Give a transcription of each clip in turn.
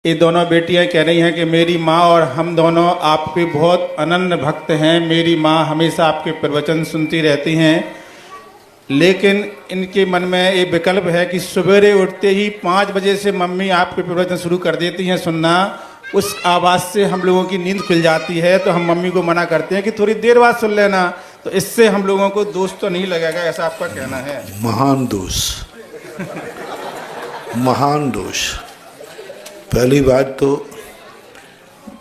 ये दोनों बेटियां कह रही हैं कि मेरी माँ और हम दोनों आपके बहुत अनन्य भक्त हैं। मेरी माँ हमेशा आपके प्रवचन सुनती रहती हैं, लेकिन इनके मन में ये विकल्प है कि सवेरे उठते ही 5 बजे से मम्मी आपके प्रवचन शुरू कर देती हैं सुनना। उस आवाज़ से हम लोगों की नींद खुल जाती है, तो हम मम्मी को मना करते हैं कि थोड़ी देर बाद सुन लेना। तो इससे हम लोगों को दोष तो नहीं लगेगा, ऐसा आपका कहना है? महान दोष, महान दोष। पहली बात तो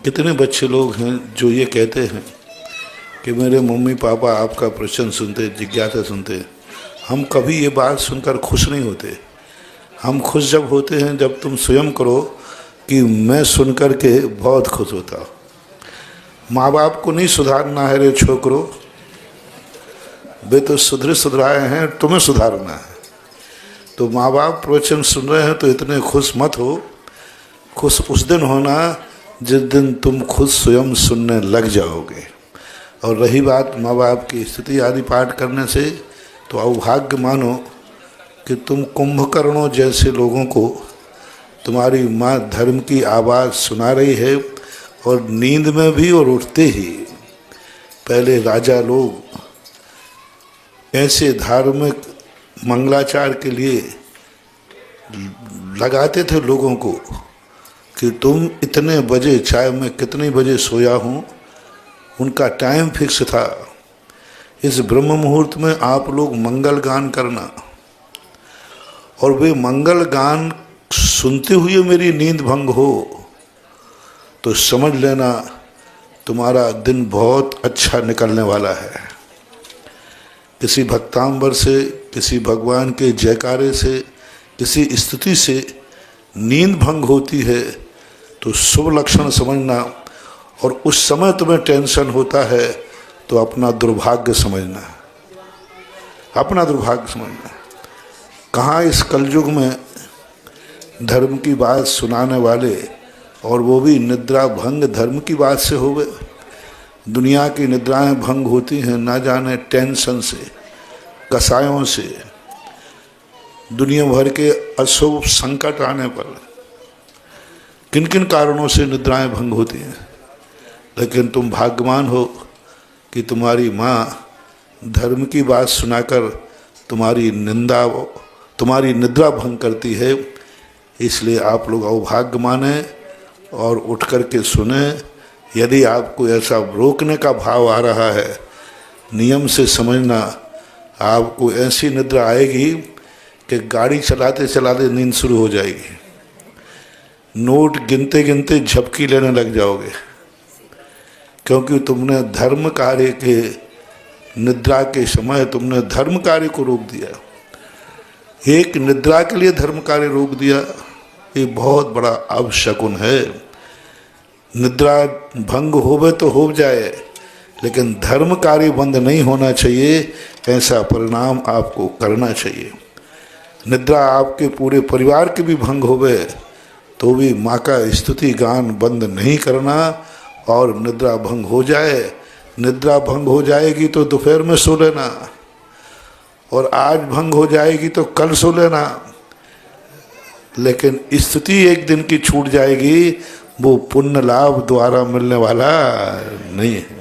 कितने बच्चे लोग हैं जो ये कहते हैं कि मेरे मम्मी पापा आपका प्रश्न सुनते, जिज्ञासा सुनते। हम कभी ये बात सुनकर खुश नहीं होते। हम खुश जब होते हैं जब तुम स्वयं करो कि मैं सुनकर के बहुत खुश होता। माँ बाप को नहीं सुधारना है रे छोकरो, वे तो सुधराए हैं, तुम्हें सुधारना है। तो माँ बाप प्रवचन सुन रहे हैं तो इतने खुश मत हो। खुश उस दिन होना जिस दिन तुम खुद स्वयं सुनने लग जाओगे। और रही बात माँ बाप की स्तुति आदि पाठ करने से, तो अभाग्य मानो कि तुम कुंभकर्णों जैसे लोगों को तुम्हारी माँ धर्म की आवाज़ सुना रही है, और नींद में भी और उठते ही। पहले राजा लोग ऐसे धार्मिक मंगलाचार के लिए लगाते थे लोगों को कि तुम इतने बजे, चाहे मैं कितने बजे सोया हूँ, उनका टाइम फिक्स था। इस ब्रह्म मुहूर्त में आप लोग मंगल गान करना, और वे मंगल गान सुनते हुए मेरी नींद भंग हो तो समझ लेना तुम्हारा दिन बहुत अच्छा निकलने वाला है। किसी भक्तांबर से, किसी भगवान के जयकारे से, किसी स्तुति से नींद भंग होती है तो शुभ लक्षण समझना। और उस समय तुम्हें टेंशन होता है तो अपना दुर्भाग्य समझना, अपना दुर्भाग्य समझना। कहाँ इस कलयुग में धर्म की बात सुनाने वाले, और वो भी निद्रा भंग धर्म की बात से हो गए। दुनिया की निद्राएं भंग होती हैं ना जाने टेंशन से, कसायों से, दुनिया भर के अशुभ संकट आने पर। किन किन कारणों से निद्राएं भंग होती हैं। लेकिन तुम भाग्यवान हो कि तुम्हारी माँ धर्म की बात सुनाकर तुम्हारी निद्रा भंग करती है। इसलिए आप लोग अभाग्य माने और उठ कर के सुने। यदि आपको ऐसा रोकने का भाव आ रहा है, नियम से समझना, आपको ऐसी निद्रा आएगी कि गाड़ी चलाते चलाते नींद शुरू हो जाएगी। नोट गिनते गिनते झपकी लेने लग जाओगे, क्योंकि तुमने धर्म कार्य के निद्रा के समय तुमने धर्म कार्य को रोक दिया। एक निद्रा के लिए धर्म कार्य रोक दिया, ये बहुत बड़ा अपशकुन है। निद्रा भंग होवे तो हो जाए, लेकिन धर्म कार्य बंद नहीं होना चाहिए। ऐसा परिणाम आपको करना चाहिए। निद्रा आपके पूरे परिवार के भी भंग होवे तो भी माँ का स्तुति गान बंद नहीं करना। और निद्रा भंग हो जाए, निद्रा भंग हो जाएगी तो दोपहर में सो लेना, और आज भंग हो जाएगी तो कल सो लेना। लेकिन स्तुति एक दिन की छूट जाएगी, वो पुण्य लाभ द्वारा मिलने वाला नहीं है।